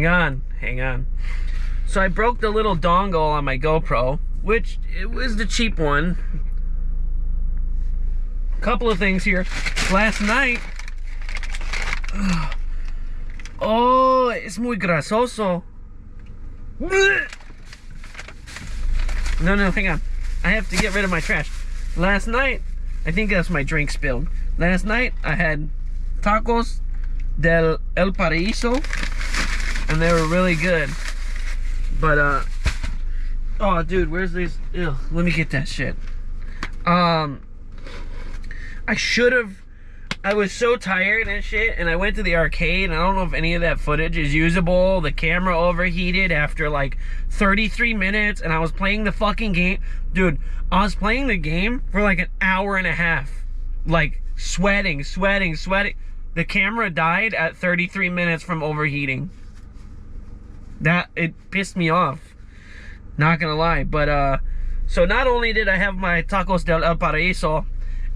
hang on. So I broke the little dongle on my GoPro, which it was the cheap one. Couple of things here. Last night, oh, es muy grasoso. No, hang on. I have to get rid of my trash. Last night, I think that's my drink spilled. Last night, I had tacos del El Paraíso, and they were really good. But, oh, dude, where's these? Ew, let me get that shit. I was so tired and shit, and I went to the arcade, and I don't know if any of that footage is usable. The camera overheated after like 33 minutes, and I was playing the fucking game. Dude, I was playing the game for like an hour and a half. Like, sweating. The camera died at 33 minutes from overheating. It pissed me off. Not gonna lie. But, so not only did I have my tacos del El Paraíso,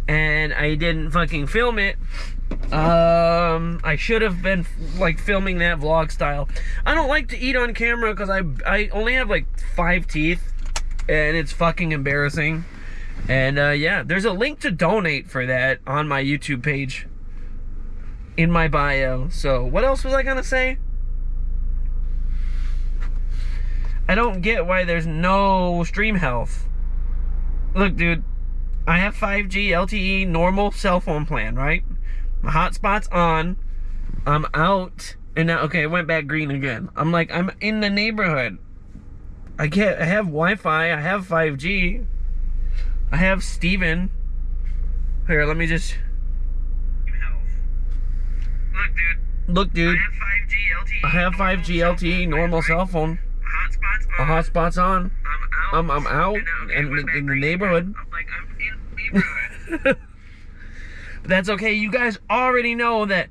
and I didn't fucking film it, I should have been like filming that vlog style. I don't like to eat on camera because I only have like 5 teeth, and it's fucking embarrassing. And yeah, there's a link to donate for that on my YouTube page in my bio. So what else was I gonna say? I don't get why there's no stream health. Look, dude, I have 5G LTE normal cell phone plan, right? My hotspot's on. I'm out. And now, okay, it went back green again. I'm like, I'm in the neighborhood. I have Wi-Fi. I have 5G. I have Steven. Here, let me just... Look, dude. I have 5G LTE normal cell phone. A hotspot's on. I'm out and in the neighborhood. But that's okay. You guys already know that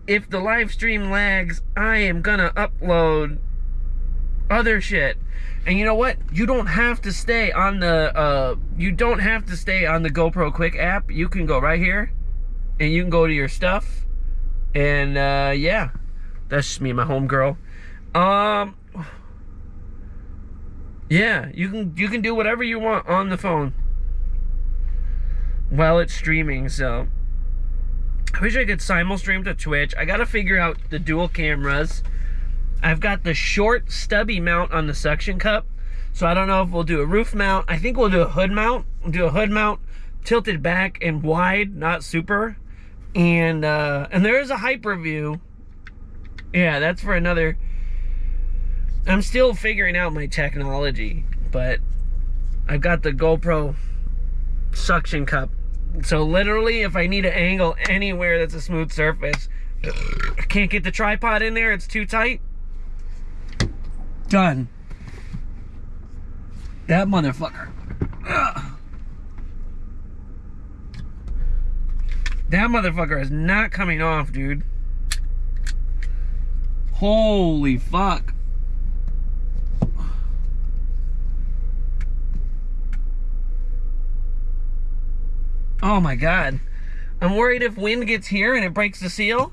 if the live stream lags, I am gonna upload other shit. And you know what? You don't have to stay on the GoPro Quick app. You can go right here and you can go to your stuff. And yeah, that's just me and my homegirl. Yeah, you can do whatever you want on the phone while it's streaming. So I wish I could simul stream to Twitch. I gotta figure out the dual cameras. I've got the short stubby mount on the suction cup, so I don't know if we'll do a roof mount. I think we'll do a hood mount. We'll do a hood mount tilted back and wide, not super. And there is a hyper view. Yeah, that's for another. I'm still figuring out my technology, but I've got the GoPro suction cup. So literally, if I need an angle anywhere that's a smooth surface, I can't get the tripod in there, it's too tight. Done. That motherfucker. Ugh. That motherfucker is not coming off, dude. Holy fuck. Oh my god. I'm worried if wind gets here and it breaks the seal.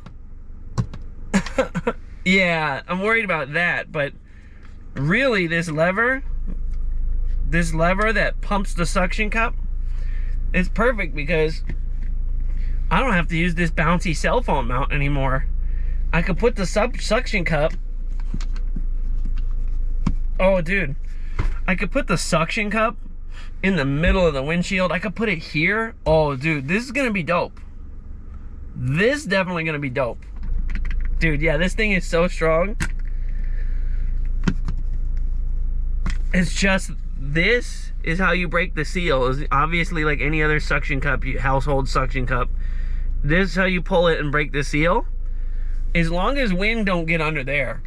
Yeah, I'm worried about that, but really this lever that pumps the suction cup is perfect because I don't have to use this bouncy cell phone mount anymore. I could put the suction cup. Oh dude, I could put the suction cup in the middle of the windshield. I could put it here. Oh dude, this is gonna be dope. This is definitely gonna be dope. Dude, yeah, this thing is so strong. It's just, this is how you break the seal. Is obviously like any other suction cup, household suction cup. This is how you pull it and break the seal. As long as wind don't get under there.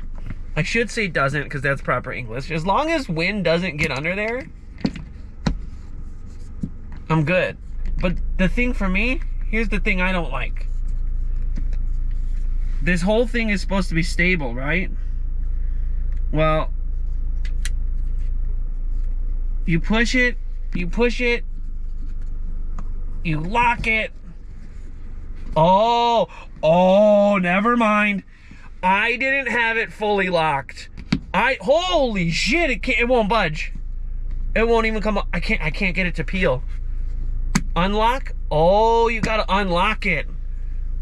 I should say doesn't, because that's proper English. As long as wind doesn't get under there, I'm good. But the thing for me, here's the thing I don't like. This whole thing is supposed to be stable, right? Well, you push it, you lock it. Oh, never mind. I didn't have it fully locked. Holy shit, it won't budge. It won't even come up. I can't get it to peel. Unlock? Oh, you gotta unlock it.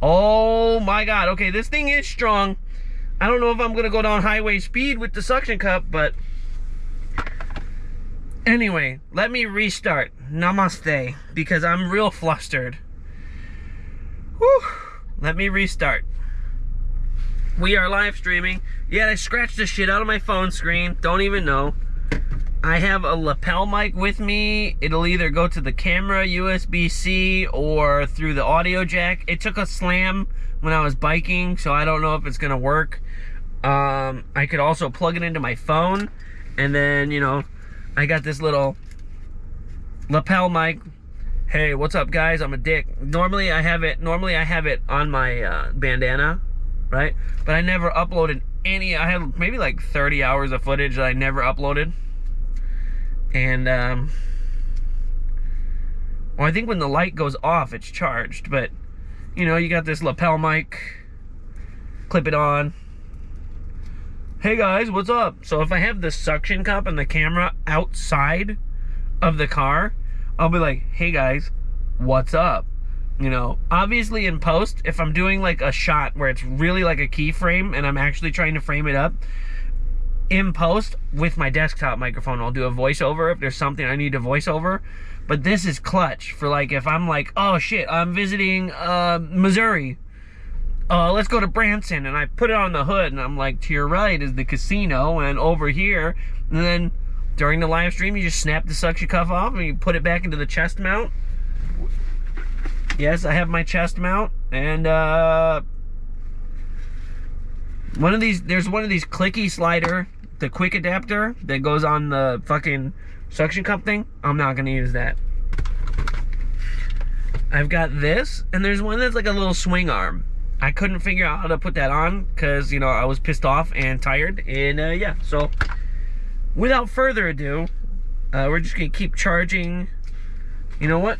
Oh my God. Okay, this thing is strong. I don't know if I'm gonna go down highway speed with the suction cup, but anyway, let me restart. Namaste, because I'm real flustered. Whew. Let me restart. We are live streaming. Yeah, I scratched the shit out of my phone screen. Don't even know. I have a lapel mic with me. It'll either go to the camera, USB-C, or through the audio jack. It took a slam when I was biking, so I don't know if it's gonna work. I could also plug it into my phone, and then, you know, I got this little lapel mic. Hey, what's up, guys? I'm a dick. Normally I have it on my bandana, right? But I never uploaded any. I had maybe like 30 hours of footage that I never uploaded. And well, I think when the light goes off, it's charged. But you know, you got this lapel mic. Clip it on. Hey guys, what's up? So if I have the suction cup and the camera outside of the car, I'll be like, hey guys, what's up? You know, obviously in post, if I'm doing like a shot where it's really like a keyframe and I'm actually trying to frame it up, in post with my desktop microphone, I'll do a voiceover if there's something I need to voice over. But this is clutch for like if I'm like, oh shit, I'm visiting Missouri. Let's go to Branson, and I put it on the hood and I'm like, to your right is the casino, and over here, and then during the live stream you just snap the suction cuff off and you put it back into the chest mount. Yes, I have my chest mount, and there's one of these clicky slider, the quick adapter that goes on the fucking suction cup thing. I'm not gonna use that. I've got this, and there's one that's like a little swing arm. I couldn't figure out how to put that on because, you know, I was pissed off and tired, and yeah, so without further ado, we're just gonna keep charging. You know what?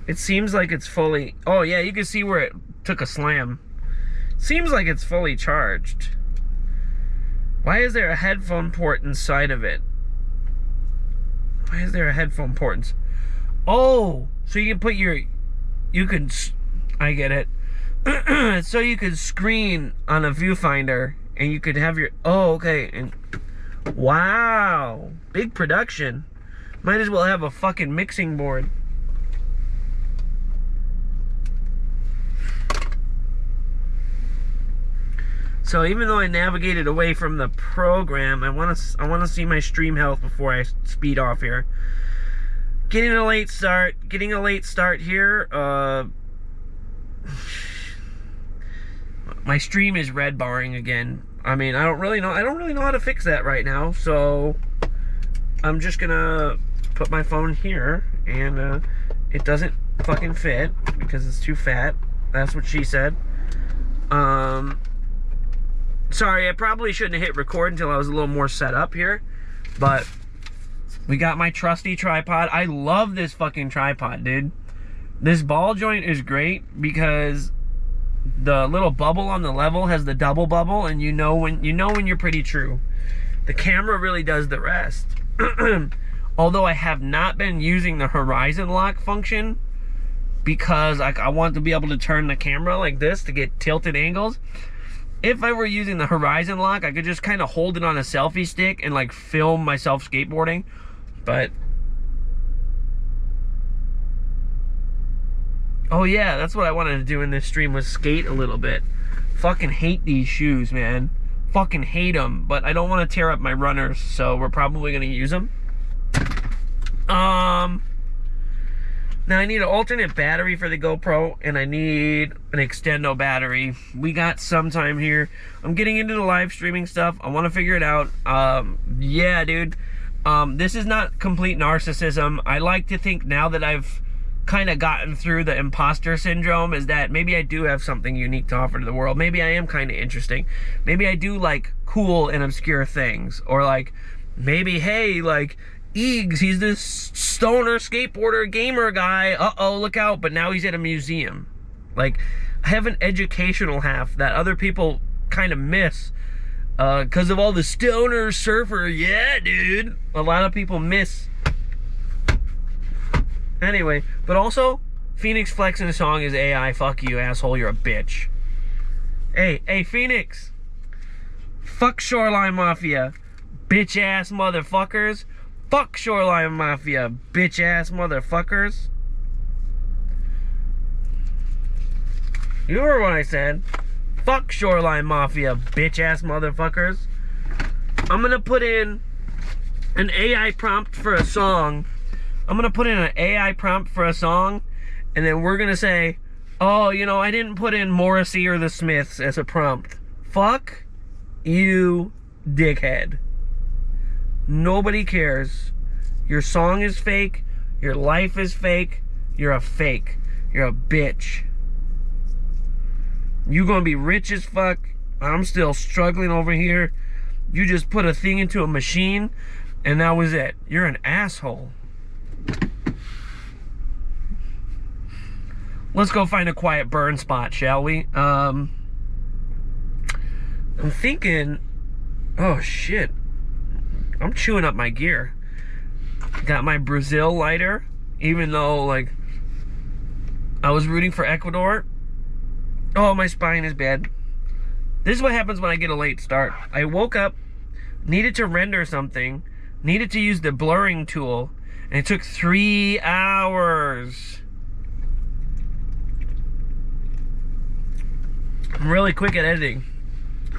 It seems like it's fully... Oh, yeah, you can see where it took a slam. Seems like it's fully charged. Why is there a headphone port inside of it? Why is there a headphone port? Oh, so you can put your... You can... I get it. So you could screen on a viewfinder, and you could have your... Oh, okay. And wow. Big production. Might as well have a fucking mixing board. So even though I navigated away from the program, I want to see my stream health before I speed off here. Getting a late start here. My stream is red barring again. I mean, I don't really know how to fix that right now. So I'm just gonna put my phone here, and it doesn't fucking fit because it's too fat. That's what she said. Sorry, I probably shouldn't have hit record until I was a little more set up here, but we got my trusty tripod. I love this fucking tripod, dude. This ball joint is great because the little bubble on the level has the double bubble, and you know when you're pretty true. The camera really does the rest. Although I have not been using the horizon lock function because I want to be able to turn the camera like this to get tilted angles. If I were using the horizon lock, I could just kind of hold it on a selfie stick and like film myself skateboarding. But oh yeah, that's what I wanted to do in this stream, was skate a little bit. Fucking hate these shoes, man. Fucking hate them, but I don't want to tear up my runners, so we're probably going to use them. Now I need an alternate battery for the GoPro, and I need an extendo battery. We got some time here. I'm getting into the live streaming stuff. I want to figure it out. Yeah, dude. This is not complete narcissism. I like to think now that I've kind of gotten through the imposter syndrome, is that maybe I do have something unique to offer to the world. Maybe I am kind of interesting. Maybe I do like cool and obscure things. Or like, maybe, hey, like... Eags, he's this stoner skateboarder gamer guy. Uh-oh, look out. But now he's at a museum. Like, I have an educational half that other people kind of miss because of all the stoner surfer. Yeah, dude. A lot of people miss. Anyway, but also, Phoenix Flex in the song is AI. Fuck you, asshole. You're a bitch. Hey, Phoenix. Fuck Shoreline Mafia. Bitch ass motherfuckers. Fuck Shoreline Mafia. Bitch ass motherfuckers. You heard what I said. Fuck Shoreline Mafia. Bitch ass motherfuckers. I'm gonna put in an AI prompt for a song. I'm gonna put in an AI prompt for a song, and then we're gonna say, oh, you know, I didn't put in Morrissey or the Smiths as a prompt. Fuck you, dickhead. Nobody cares. Your song is fake. Your life is fake. You're a fake. You're a bitch. You gonna be rich as fuck. I'm still struggling over here. You just put a thing into a machine, and that was it. You're an asshole. Let's go find a quiet burn spot, shall we? I'm thinking... Oh, shit. I'm chewing up my gear. Got my Brazil lighter, even though, like, I was rooting for Ecuador. Oh, my spine is bad. This is what happens when I get a late start. I woke up, needed to render something, needed to use the blurring tool, and it took 3 hours. I'm really quick at editing.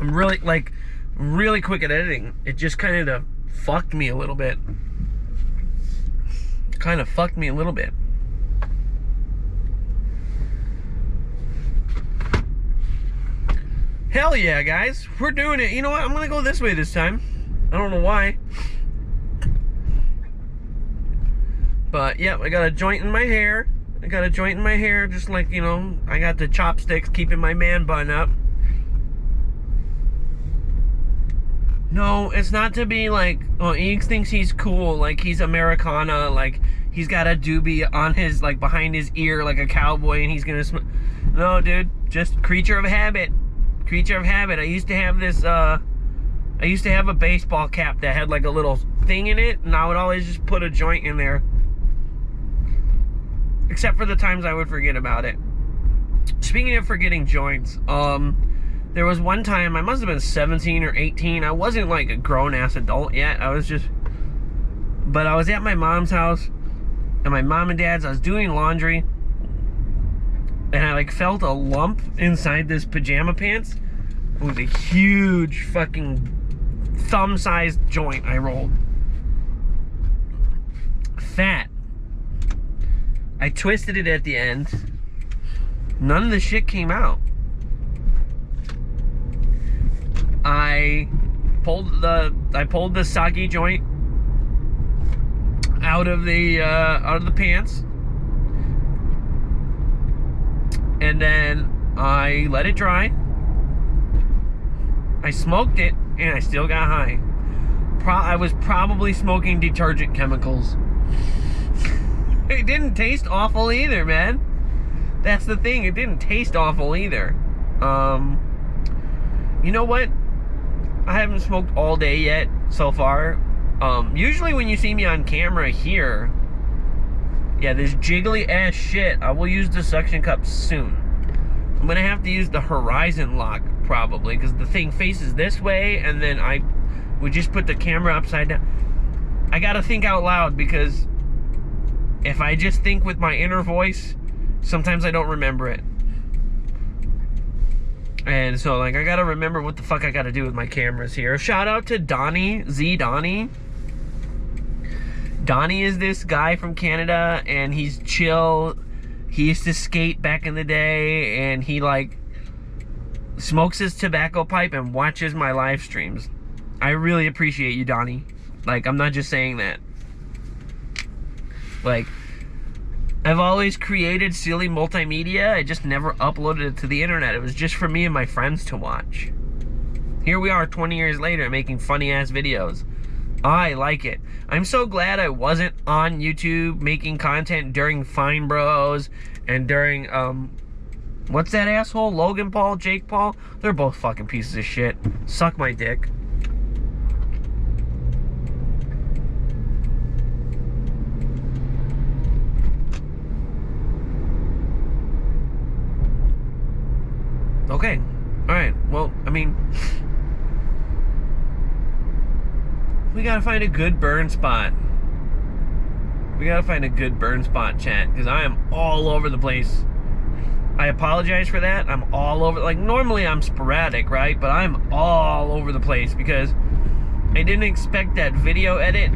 I'm really quick at editing. It just kind of fucked me a little bit. Hell yeah, guys. We're doing it. You know what? I'm gonna go this way this time. I don't know why. But, yeah, I got a joint in my hair. Just like, you know, I got the chopsticks keeping my man bun up. No, it's not to be like, oh, Eags thinks he's cool, like he's Americana, like he's got a doobie on his, like behind his ear like a cowboy and he's gonna No, dude, just creature of habit. Creature of habit. I used to have this, I used to have a baseball cap that had like a little thing in it, and I would always just put a joint in there. Except for the times I would forget about it. Speaking of forgetting joints, there was one time, I must have been 17 or 18. I wasn't like a grown-ass adult yet. But I was at my mom's house, and my mom and dad's, I was doing laundry, and I like felt a lump inside this pajama pants. It was a huge fucking thumb-sized joint I rolled. Fat. I twisted it at the end. None of the shit came out. I pulled the soggy joint out of the pants, and then I let it dry. I smoked it, and I still got high. I was probably smoking detergent chemicals. It didn't taste awful either, man. That's the thing. It didn't taste awful either. You know what? I haven't smoked all day yet so far. Usually when you see me on camera here, yeah, this jiggly ass shit, I will use the suction cup soon. I'm gonna have to use the horizon lock probably, because the thing faces this way, and then I would just put the camera upside down. I gotta think out loud, because if I just think with my inner voice, sometimes I don't remember it. And so, like, I gotta remember what the fuck I gotta do with my cameras here. Shout out to Donnie, Donnie. Donnie is this guy from Canada, and he's chill. He used to skate back in the day, and he, like, smokes his tobacco pipe and watches my live streams. I really appreciate you, Donnie. Like, I'm not just saying that. Like, I've always created silly multimedia. I just never uploaded it to the internet. It was just for me and my friends to watch. Here we are 20 years later making funny ass videos. I like it. I'm so glad I wasn't on YouTube making content during Fine Bros and during What's that asshole? Logan Paul, Jake Paul? They're both fucking pieces of shit. Suck my dick. Okay. Alright. Well, I mean, we gotta find a good burn spot. We gotta find a good burn spot, chat, because I am all over the place. I apologize for that. I'm all over. Like, normally I'm sporadic, right? But I'm all over the place because I didn't expect that video edit,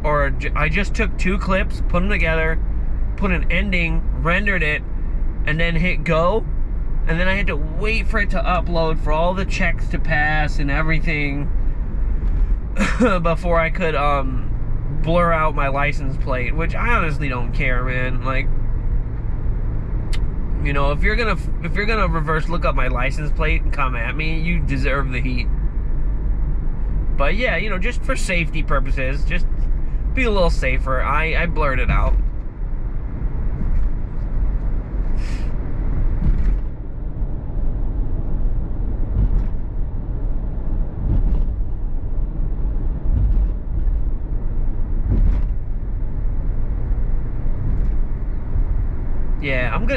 or I just took 2 clips, put them together, put an ending, rendered it, and then hit go. And then I had to wait for it to upload, for all the checks to pass and everything before I could blur out my license plate, which I honestly don't care, man. Like, you know, if you're gonna reverse look up my license plate and come at me, you deserve the heat. But yeah, you know, just for safety purposes, just be a little safer. I blurred it out. Yeah, I'm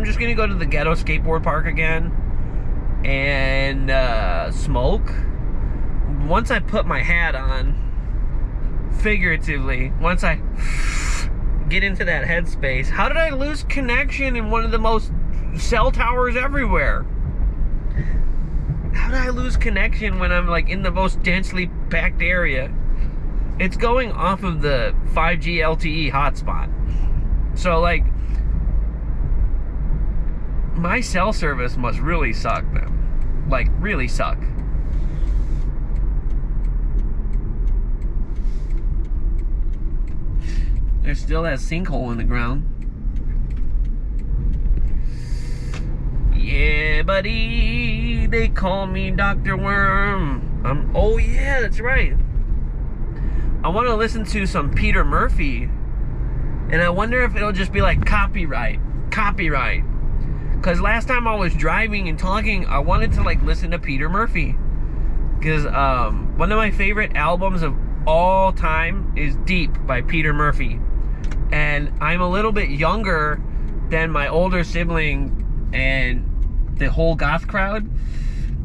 just gonna go to the ghetto skateboard park again and smoke. Once I put my hat on, figuratively, once I get into that headspace. How did I lose connection in one of the most cell towers everywhere? How did I lose connection when I'm like in the most densely packed area? It's going off of the 5G LTE hotspot. So like, my cell service must really suck, man. Like, really suck. There's still that sinkhole in the ground. Yeah, buddy. They call me Dr. Worm. Oh, yeah, that's right. I want to listen to some Peter Murphy. And I wonder if it'll just be like copyright. Copyright. Because last time I was driving and talking, I wanted to like listen to Peter Murphy. Because one of my favorite albums of all time is Deep by Peter Murphy. And I'm a little bit younger than my older sibling and the whole goth crowd.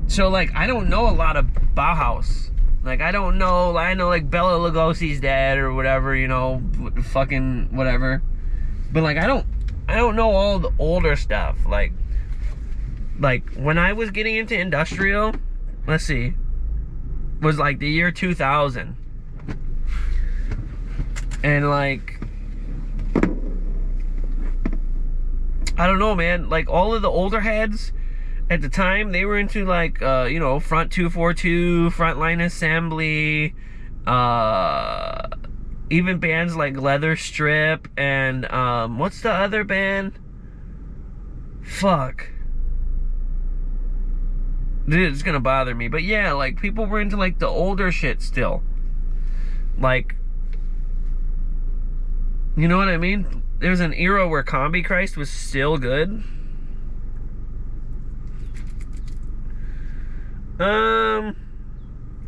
So like, I don't know a lot of Bauhaus. Like, I know like Bela Lugosi's dad or whatever, you know, fucking whatever. But like, I don't know all the older stuff. Like when I was getting into industrial, let's see, was like the year 2000. And like, I don't know, man, like all of the older heads at the time, they were into like, you know, Front 242, Frontline Assembly, even bands like Leather Strip and what's the other band? Fuck. Dude, it's gonna bother me. But yeah, like people were into like the older shit still. Like, you know what I mean? There was an era where Combi Christ was still good. I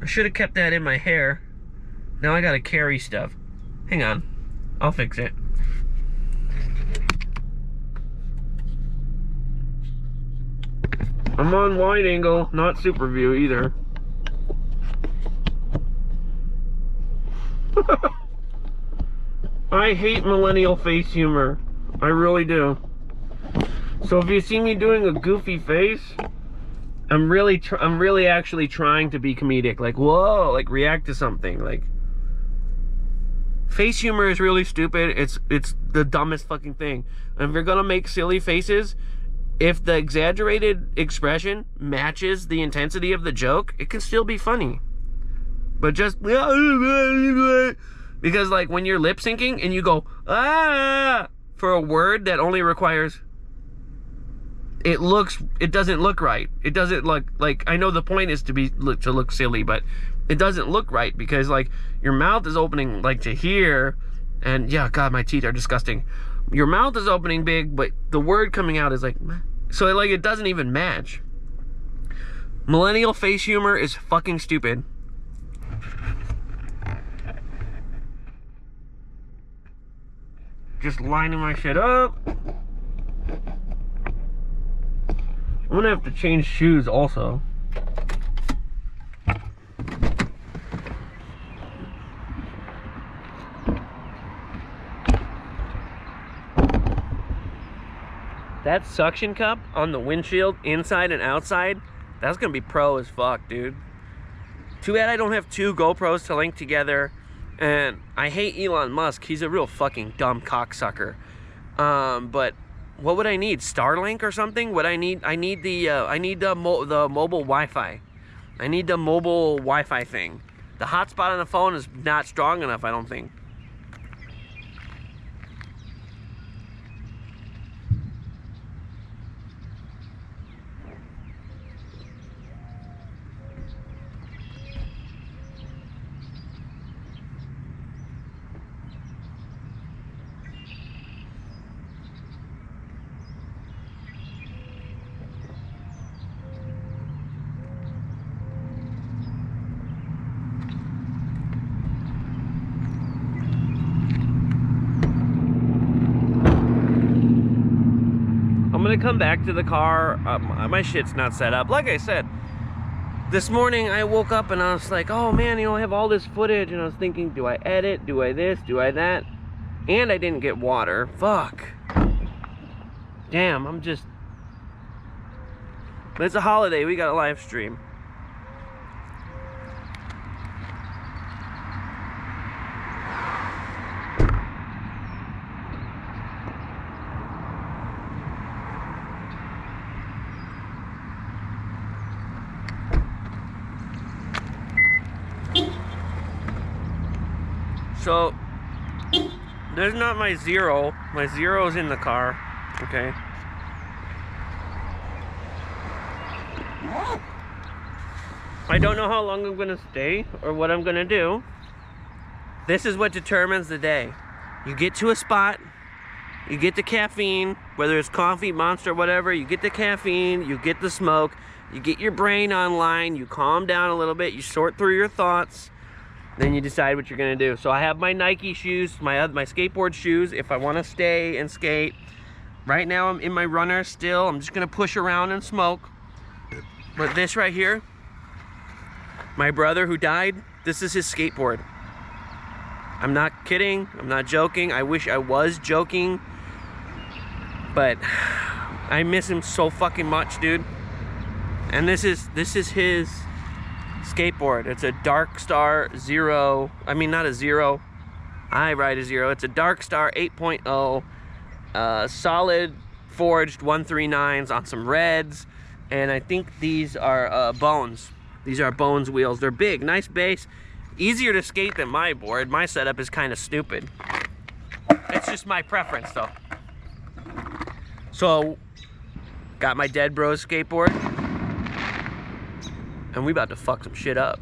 should have kept that in my hair. Now I gotta carry stuff. Hang on. I'll fix it. I'm on wide angle, not super view either. I hate millennial face humor. I really do. So if you see me doing a goofy face, I'm really actually trying to be comedic. Like, whoa, like react to something. Like, face humor is really stupid. It's the dumbest fucking thing. And if you're gonna make silly faces, if the exaggerated expression matches the intensity of the joke, it can still be funny. But just because like when you're lip syncing and you go ah for a word that only requires, it doesn't look right. It doesn't look like, I know the point is to look silly, but it doesn't look right because like your mouth is opening like to here, and yeah, God, my teeth are disgusting. Your mouth is opening big, but the word coming out is like So like it doesn't even match. Millennial face humor is fucking stupid. Just lining my shit up. I'm gonna have to change shoes also. That suction cup on the windshield, inside and outside, that's gonna be pro as fuck, dude. Too bad I don't have two GoPros to link together. And I hate Elon Musk. He's a real fucking dumb cocksucker. But what would I need? Starlink or something? What I need the mobile Wi-Fi. I need the mobile Wi-Fi thing. The hotspot on the phone is not strong enough, I don't think. I'm gonna come back to the car. My shit's not set up. Like I said, this morning I woke up and I was like, oh man, you know, I have all this footage, and I was thinking, do I edit? Do I this? Do I that? And I didn't get water. Fuck. Damn, I'm just... But it's a holiday, we got a live stream. So, there's not my zero. My zero's in the car, okay? I don't know how long I'm gonna stay or what I'm gonna do. This is what determines the day. You get to a spot, you get the caffeine, whether it's coffee, Monster, whatever, you get the caffeine, you get the smoke, you get your brain online, you calm down a little bit, you sort through your thoughts, then you decide what you're gonna do. So I have my Nike shoes, my skateboard shoes, if I wanna stay and skate. Right now I'm in my runner still. I'm just gonna push around and smoke. But this right here, my brother who died, this is his skateboard. I'm not kidding, I'm not joking. I wish I was joking, but I miss him so fucking much, dude. And this is his skateboard. It's a Dark Star Zero. I mean, not a Zero. I ride a Zero. It's a Dark Star 8.0. Solid forged 139s on some reds. And I think these are Bones. These are Bones wheels. They're big, nice base. Easier to skate than my board. My setup is kind of stupid. It's just my preference though. So, got my Dead Bros skateboard. And we about to fuck some shit up.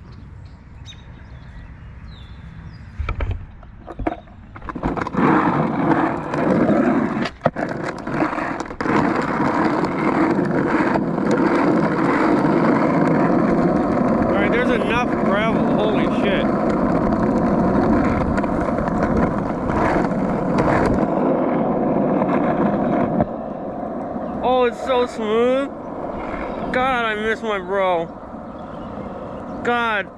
Alright, there's enough gravel, holy shit. Oh, it's so smooth. God, I miss my bro. God,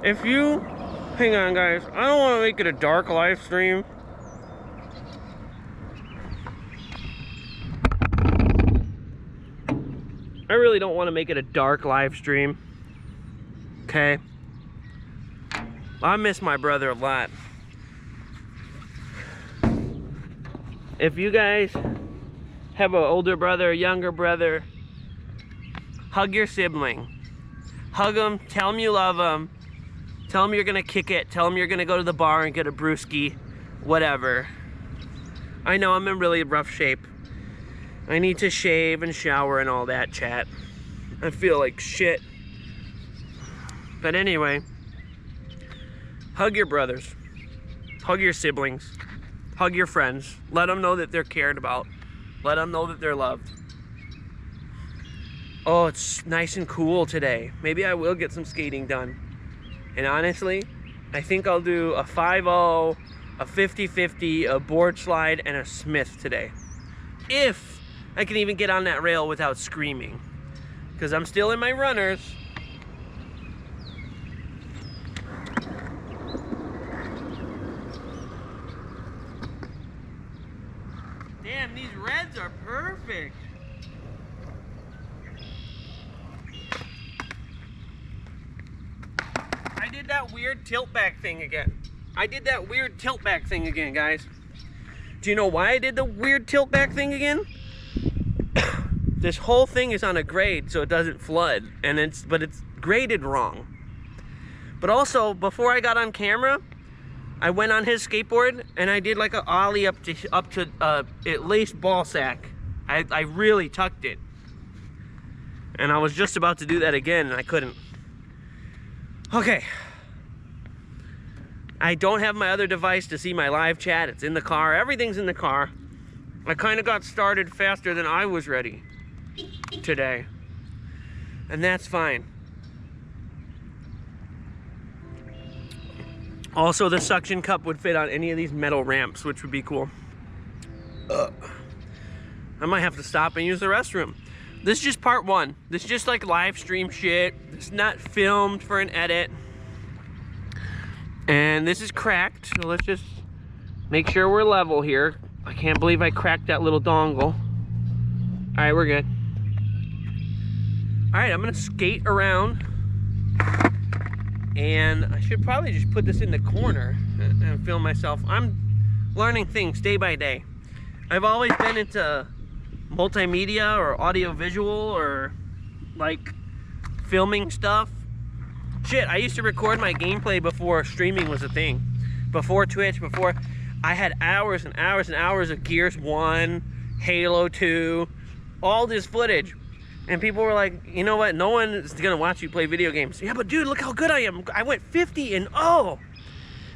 if you... Hang on, guys. I don't want to make it a dark live stream. I really don't want to make it a dark live stream. Okay? I miss my brother a lot. If you guys have an older brother, a younger brother, hug your sibling. Hug them, tell them you love them, tell them you're gonna kick it, tell them you're gonna go to the bar and get a brewski, whatever. I know I'm in really rough shape. I need to shave and shower and all that chat. I feel like shit. But anyway, hug your brothers, hug your siblings, hug your friends. Let them know that they're cared about. Let them know that they're loved. Oh, it's nice and cool today. Maybe I will get some skating done. And honestly, I think I'll do a 5-0, a 50-50, a board slide, and a Smith today. If I can even get on that rail without screaming. Because I'm still in my runners. Damn, these reds are perfect. I did that weird tilt back thing again. Guys. Do you know why I did the weird tilt back thing again? This whole thing is on a grade so it doesn't flood, and it's graded wrong. But also, before I got on camera, I went on his skateboard and I did like an ollie up to at least ball sack. I really tucked it. And I was just about to do that again and I couldn't. Okay. I don't have my other device to see my live chat. It's in the car. Everything's in the car. I kind of got started faster than I was ready today. And that's fine. Also, the suction cup would fit on any of these metal ramps, which would be cool. I might have to stop and use the restroom. This is just part one. This is just like live stream shit. It's not filmed for an edit. And this is cracked, so let's just make sure we're level here. I can't believe I cracked that little dongle. All right, we're good. All right, I'm gonna skate around. And I should probably just put this in the corner and film myself. I'm learning things day by day. I've always been into multimedia or audio visual or like filming stuff. Shit, I used to record my gameplay before streaming was a thing. Before Twitch, before I had hours and hours and hours of Gears 1, Halo 2, all this footage. And people were like, you know what? No one is gonna watch you play video games. Yeah, but dude, look how good I am. I went 50-0.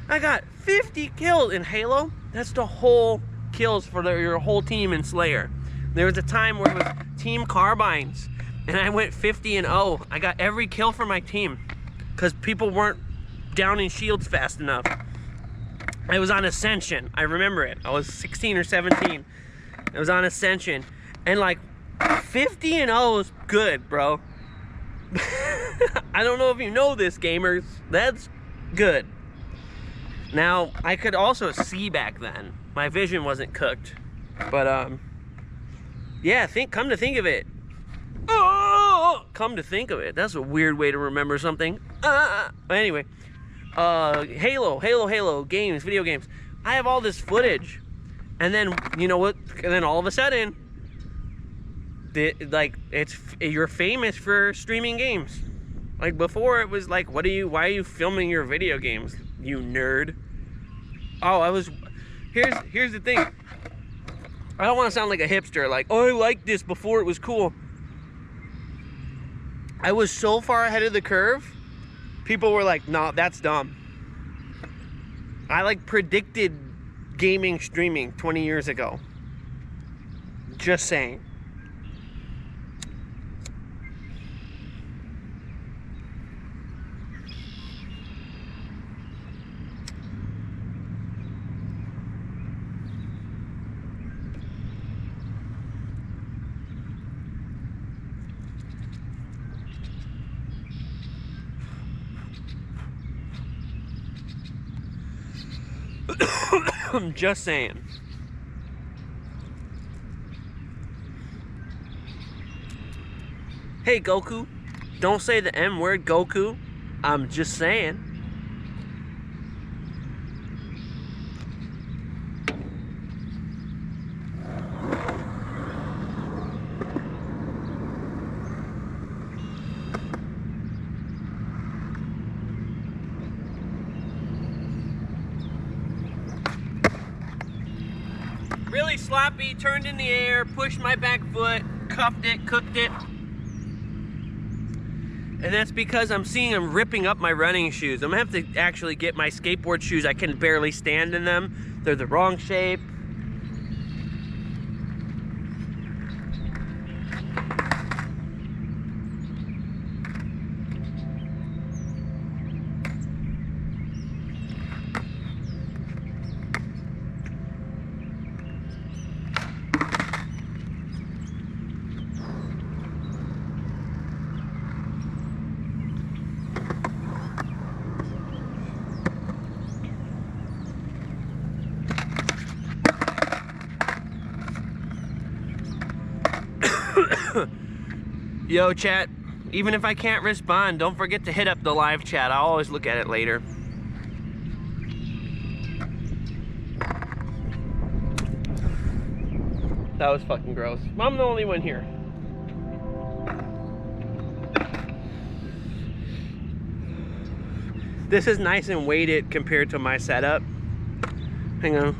I got 50 kills in Halo. That's the whole kills for your whole team in Slayer. There was a time where it was team carbines, and I went 50-0. I got every kill for my team because people weren't downing shields fast enough. I was on Ascension. I remember it. I was 16 or 17. I was on Ascension, and like 50-0 is good, bro. I don't know if you know this, gamers. That's good. Now, I could also see back then. My vision wasn't cooked. But, yeah, come to think of it. Oh, come to think of it. That's a weird way to remember something. But anyway, Halo games, video games. I have all this footage. And then, you know what? And then all of a sudden, you're famous for streaming games. Like before it was like, why are you filming your video games, you nerd? Oh, here's the thing. I don't want to sound like a hipster, like, oh, I liked this before it was cool. I was so far ahead of the curve, people were like, nah, that's dumb. I like predicted gaming streaming 20 years ago. Just saying. I'm just saying. Hey, Goku. Don't say the M word, Goku. I'm just saying. Really sloppy, turned in the air, pushed my back foot, cuffed it, cooked it. And that's because I'm seeing them ripping up my running shoes. I'm gonna have to actually get my skateboard shoes. I can barely stand in them. They're the wrong shape. Yo, chat. Even if I can't respond, don't forget to hit up the live chat. I'll always look at it later. That was fucking gross. I'm the only one here. This is nice and weighted compared to my setup. Hang on.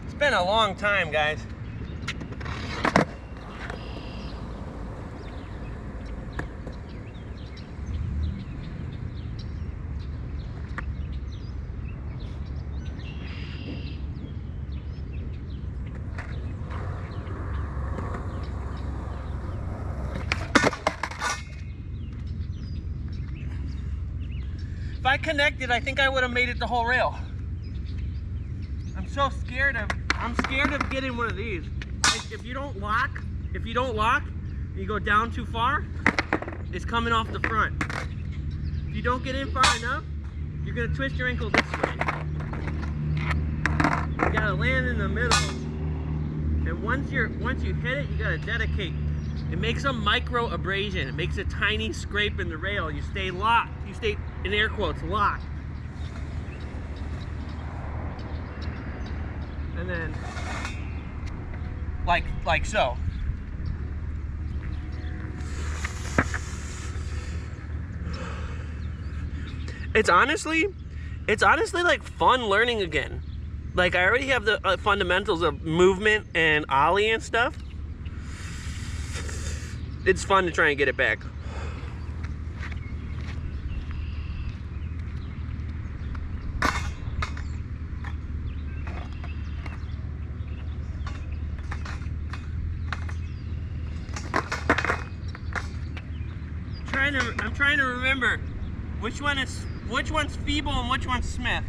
It's been a long time, guys. If I connected, I think I would have made it the whole rail. I'm scared of getting one of these. Like, if you don't lock, you go down too far, it's coming off the front. If you don't get in far enough, you're gonna twist your ankle this way. You gotta land in the middle. And once you hit it, you gotta dedicate. It makes a micro abrasion. It makes a tiny scrape in the rail. You stay locked. You stay, in air quotes, locked. And then, like so. It's honestly like fun learning again. Like, I already have the fundamentals of movement and ollie and stuff. It's fun to try and get it back. I'm trying to remember which one's Feeble and which one's Smith.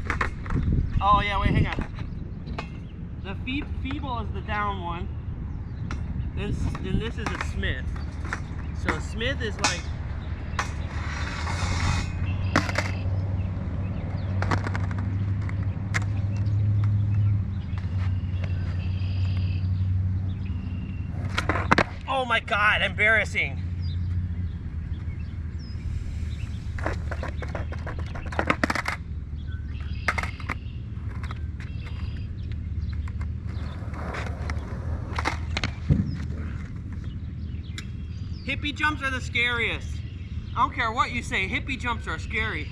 Oh yeah, wait, hang on. The Feeble is the down one. Then this is a Smith. So a Smith is like, oh my God, embarrassing. Hippie jumps are the scariest. I don't care what you say, hippie jumps are scary.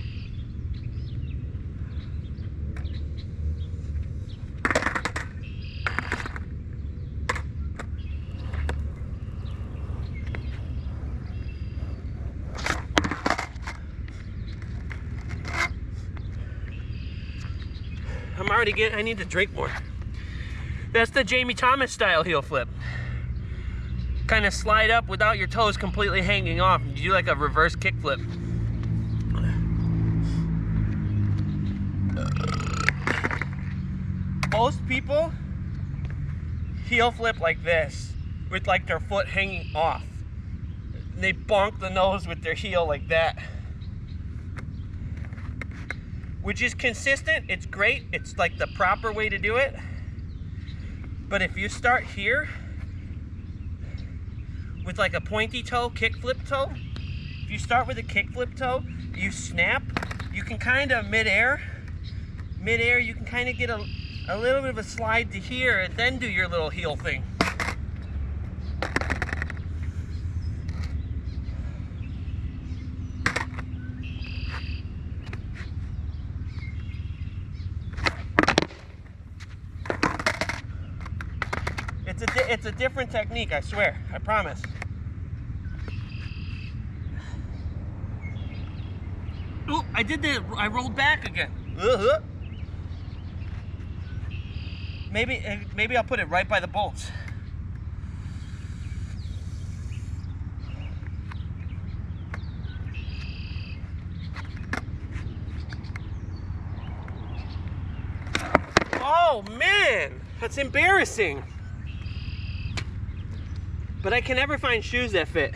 I need to drink more. That's the Jamie Thomas style heel flip. Kind of slide up without your toes completely hanging off. You do like a reverse kick flip. Most people heel flip like this, with like their foot hanging off. They bonk the nose with their heel like that. which is consistent. It's great. It's like the proper way to do it. But if you start here with like a pointy toe, kickflip toe, if you start with a kickflip toe, you snap, you can kind of midair, you can kind of get a little bit of a slide to here and then do your little heel thing. It's a different technique, I swear, I promise. Oop, I did that, I rolled back again. Maybe I'll put it right by the bolts. Oh man, that's embarrassing. But I can never find shoes that fit.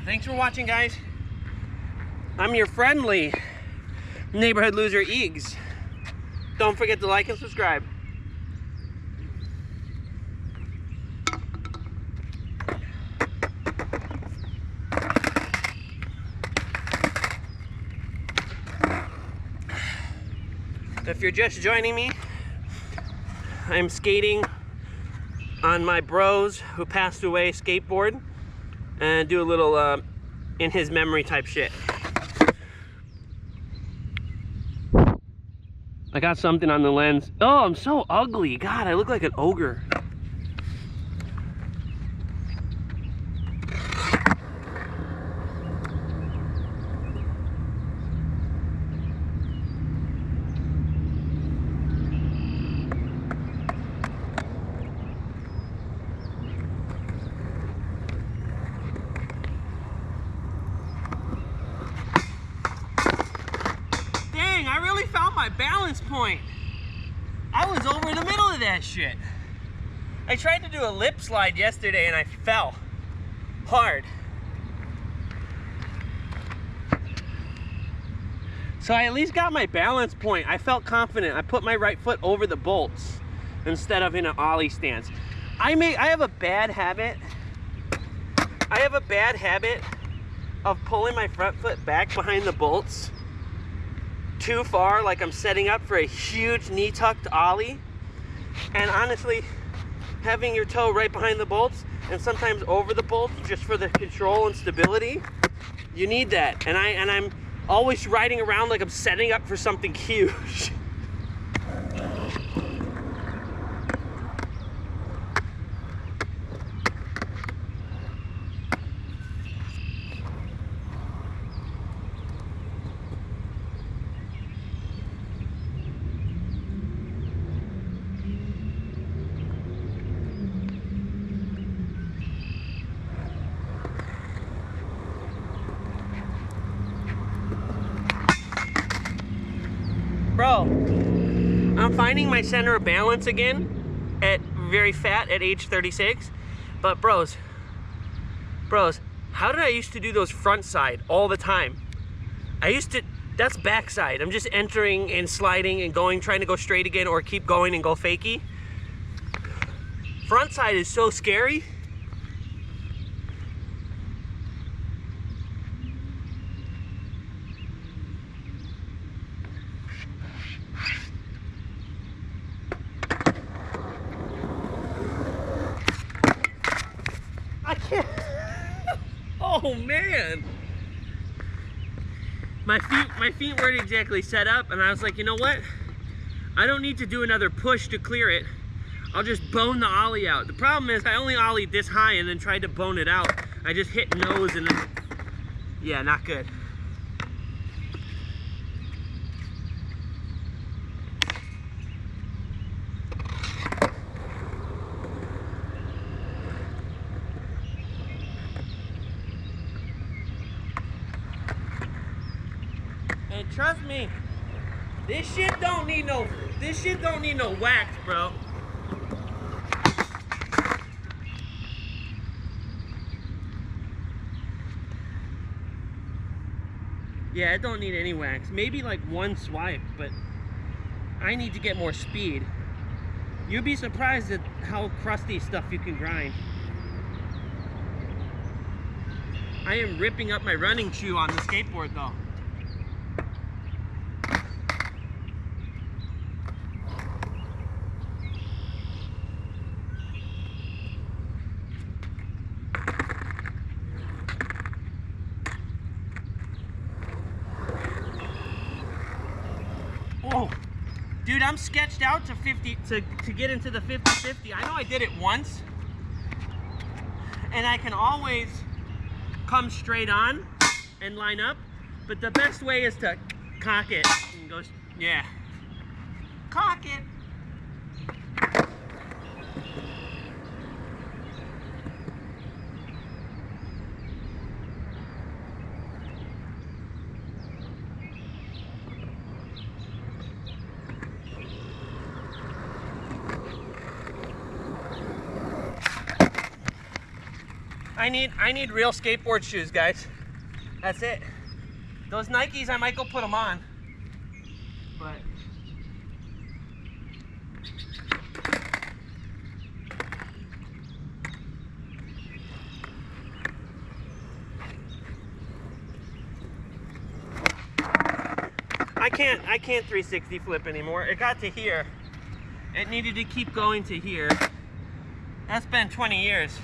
Thanks for watching, guys. I'm your friendly neighborhood loser, Eags. Don't forget to like and subscribe. If you're just joining me, I'm skating on my bros who passed away skateboard and do a little in his memory type shit. I got something on the lens. Oh, I'm so ugly. God, I look like an ogre. I really found my balance point. I was over in the middle of that shit. I tried to do a lip slide yesterday and I fell hard. So I at least got my balance point. I felt confident. I put my right foot over the bolts instead of in an ollie stance. I have a bad habit. I have a bad habit of pulling my front foot back behind the bolts too far, like I'm setting up for a huge knee tucked ollie. And honestly, having your toe right behind the bolts and sometimes over the bolts just for the control and stability, you need that. And I'm always riding around like I'm setting up for something huge. Bro, I'm finding my center of balance again at very fat at age 36. But bros, how did I used to do those front side all the time? That's backside. I'm just entering and sliding and going, trying to go straight again or keep going and go fakie. Front side is so scary. I can't. Oh man. My feet weren't exactly set up, and I was like, you know what? I don't need to do another push to clear it. I'll just bone the ollie out. The problem is I only ollied this high and then tried to bone it out. I just hit nose and then, yeah, not good. And trust me, this shit don't need no wax, bro. Yeah, it don't need any wax. Maybe like one swipe, but I need to get more speed. You'd be surprised at how crusty stuff you can grind. I am ripping up my running shoe on the skateboard though. Oh, dude, I'm sketched out to 50 to get into the 50-50. I know I did it once, and I can always come straight on and line up, but the best way is to cock it and go, yeah, cock it. I need real skateboard shoes, guys. That's it. Those Nikes, I might go put them on. But I can't 360 flip anymore. It got to here. It needed to keep going to here. That's been 20 years.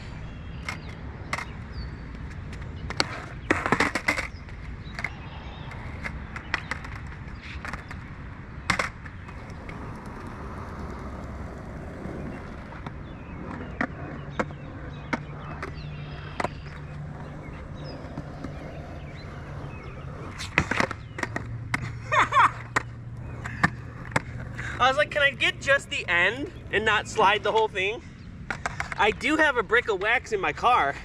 I was like, can I get just the end and not slide the whole thing? I do have a brick of wax in my car.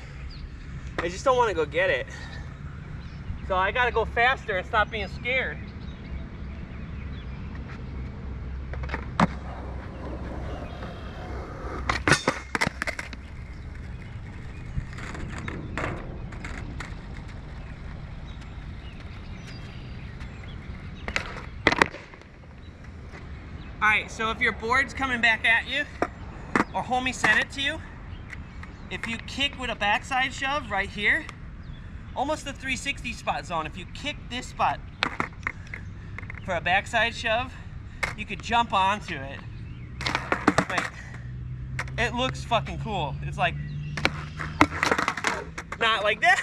I just don't want to go get it. So I gotta go faster and stop being scared. Alright, so if your board's coming back at you, or homie sent it to you, if you kick with a backside shove right here, almost the 360 spot zone, if you kick this spot for a backside shove, you could jump onto it. Wait, it looks fucking cool. It's like, not like that.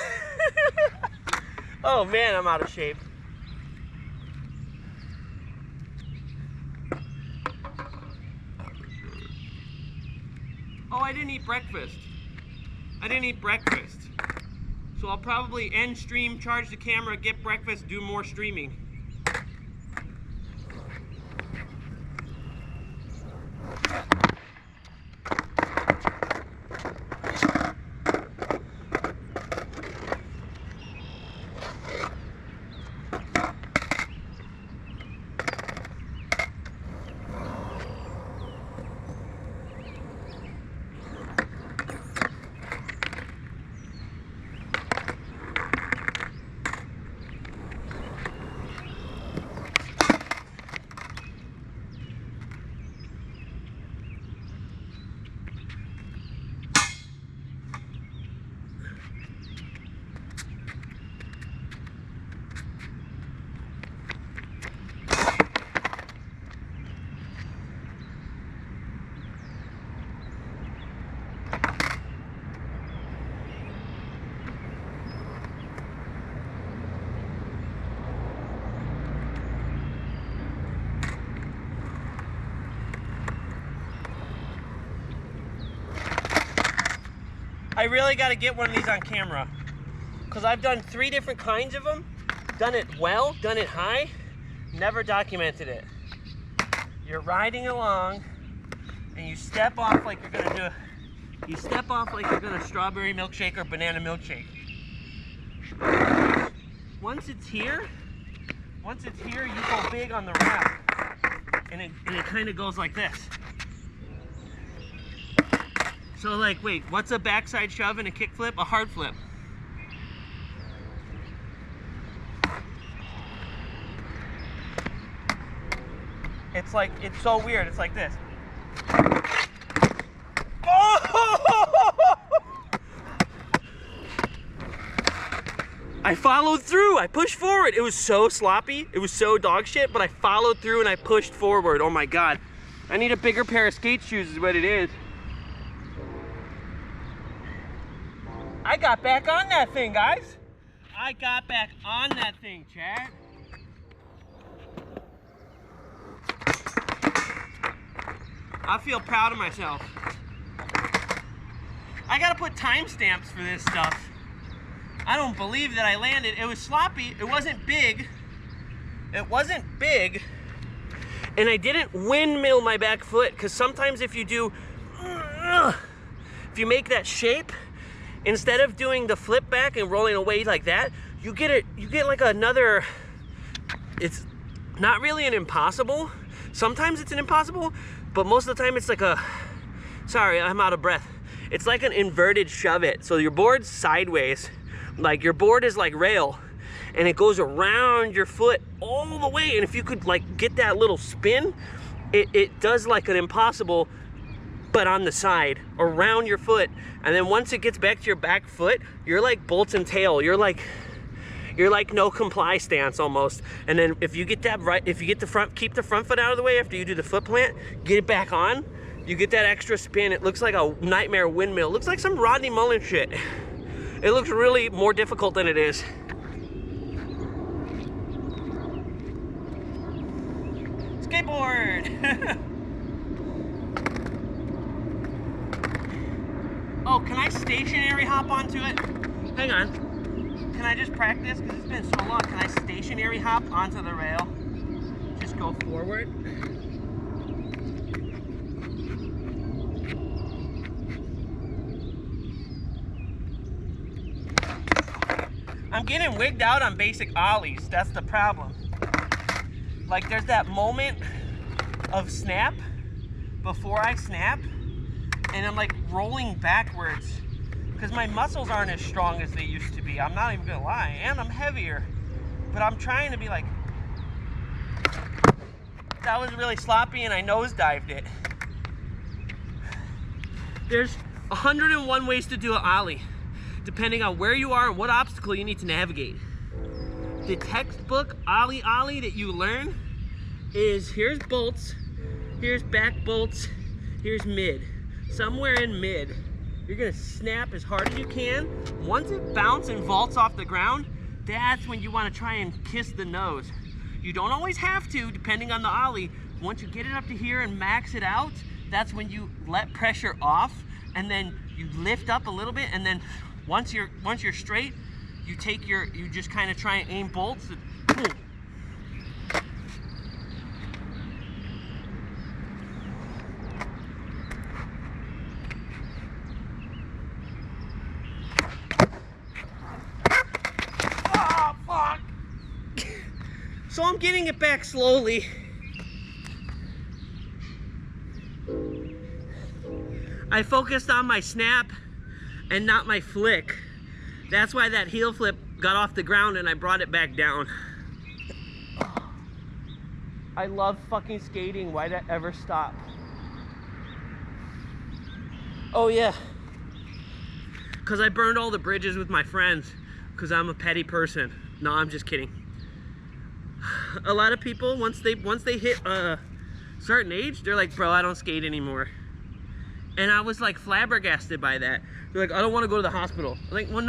Oh man, I'm out of shape. Oh, I didn't eat breakfast. So I'll probably end stream, charge the camera, get breakfast, do more streaming. I really got to get one of these on camera, because I've done 3 different kinds of them, done it well, done it high, never documented it. You're riding along and you step off like you're gonna strawberry milkshake or banana milkshake. Once it's here, once it's here, you go big on the ramp. And it kind of goes like this. So like, wait, what's a backside shove and a kick flip? A hard flip. It's like, it's so weird. It's like this. Oh! I followed through. I pushed forward. It was so sloppy. It was so dog shit, but I followed through and I pushed forward. Oh my God. I need a bigger pair of skate shoes is what it is. I got back on that thing, guys. I got back on that thing, Chad. I feel proud of myself. I gotta put timestamps for this stuff. I don't believe that I landed. It was sloppy. It wasn't big. It wasn't big. And I didn't windmill my back foot, because sometimes if you do, if you make that shape, instead of doing the flip back and rolling away like that, you get like another, it's not really an impossible. Sometimes it's an impossible, but most of the time it's like a, sorry, I'm out of breath. It's like an inverted shove it. So your board's sideways, like your board is like rail, and it goes around your foot all the way. And if you could like get that little spin, it does like an impossible, but on the side around your foot. And then once it gets back to your back foot, you're like bolts and tail. You're like no comply stance almost. And then if you get that right, if you get the front, keep the front foot out of the way after you do the foot plant, get it back on, you get that extra spin. It looks like a nightmare windmill. It looks like some Rodney Mullen shit. It looks really more difficult than it is. Skateboard. Oh, can I stationary hop onto it? Hang on. Can I just practice? Because it's been so long. Can I stationary hop onto the rail? Just go forward. I'm getting wigged out on basic ollies. That's the problem. Like there's that moment of snap before I snap, and I'm like rolling backwards because my muscles aren't as strong as they used to be. I'm not even gonna lie, and I'm heavier, but I'm trying to be like, that was really sloppy and I nosedived it. There's 101 ways to do an ollie, depending on where you are and what obstacle you need to navigate. The textbook ollie that you learn is, here's bolts, here's back bolts, here's mid. Somewhere in mid, you're gonna snap as hard as you can. Once it bounces and vaults off the ground, that's when you wanna try and kiss the nose. You don't always have to, depending on the ollie. Once you get it up to here and max it out, that's when you let pressure off, and then you lift up a little bit, and then once you're straight, you just kind of try and aim bolts. Boom. Oh, fuck. So I'm getting it back slowly. I focused on my snap and not my flick. That's why that heel flip got off the ground and I brought it back down. I love fucking skating. Why'd I ever stop? Oh yeah. Because I burned all the bridges with my friends because I'm a petty person. No, I'm just kidding. A lot of people, once they hit a certain age, they're like, bro, I don't skate anymore. And I was like flabbergasted by that. They're like, I don't want to go to the hospital. I'm like, well, no.